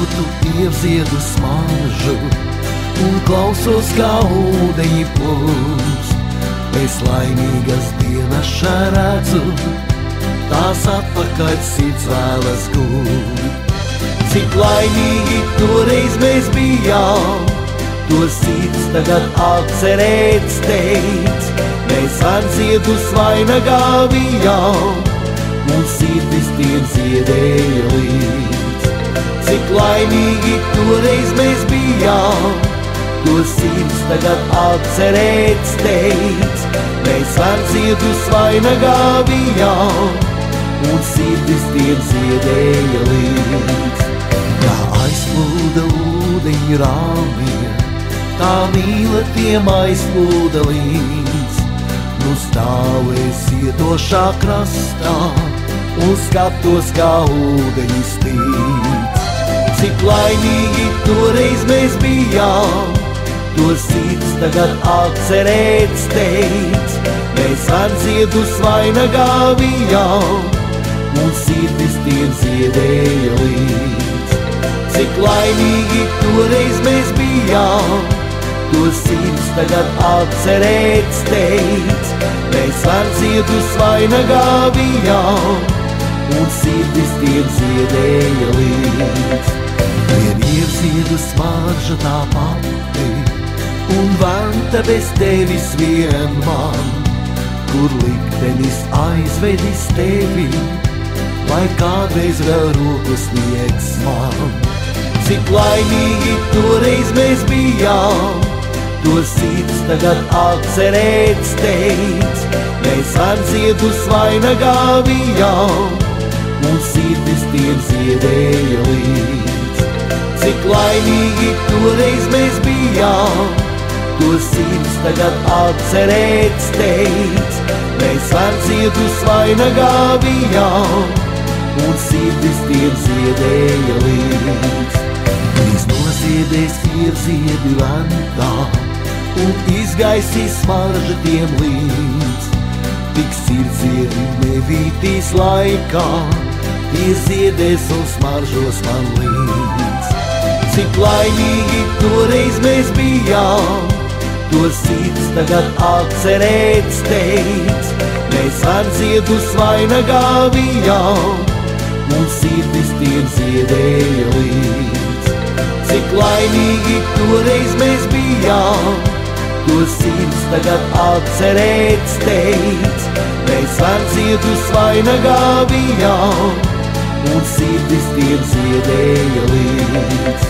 siltu ievziedu smaržu un klausos, kā ūdeņi plūst. Es laimīgas dienas redzu, tās atpakaļ sirds vēlas gūt. Cik laimīgi toreiz mēs bijām, to sirds tagad atcerēt steidz. Mēs ar ziedu svainagā bijām, un sirdis tiem ziedēja līdz. Cik laimīgi toreiz mēs bijām, to sirds tagad atcerēt steidz. Mēs ar ziedu svainagā bijām, un sirdis tiem ziedēja līdz. Kā aizplūda ūdeņi rāmie, tā mīla tiem aizplūda līdz. Nu stāvu es iedošā krastā un skatos, kā ūdeņi stīdz. Cik laimīgi toreiz mēs bijām, to sirds tagad atcerēt steidz. Mēs ar ziedu svainagā bijām, un sirdis tiem ziedēja līdz. Cik laimīgi toreiz mēs bijām, to sirds tagad atcerēt steidz. Mēs ar ziedu svainagā bijām, un sirdis tiem ziedēja līdz. Vien ievziedu smarža tā pati, un vanta bez tevis vien man, kur liktenis aizvedis tevi, lai kādreiz vēl roku sniegs man. Cik laimīgi toreiz mēs bijām, to sirds tagad atcerēt steidz. Mēs ar ziedu svainagā bijām, un sirdis tiem ziedēja līdz. Cik laimīgi toreiz mēs bijām, to sirds tagad atcerēt steidz. Mēs ar ziedu svainagā bijām, un sirdis tiem ziedēja līdz. Drīz noziedēs ievziedi ventā, un izgaisīs smarža tiem līdz. Tik sirdziedi nevītīs laikā, tie ziedēs un smaržos man līdz. Cik laimīgi toreiz mēs bijām, to sirds tagad atcerēt steidz. Mēs ar ziedu svainagā bijām, un sirdis tiem ziedēja līdz. Cik laimīgi toreiz mēs bijām, to sirds tagad atcerēt steidz. Mēs ar ziedu svainagā bijām, un sirdis tiem ziedēja līdz.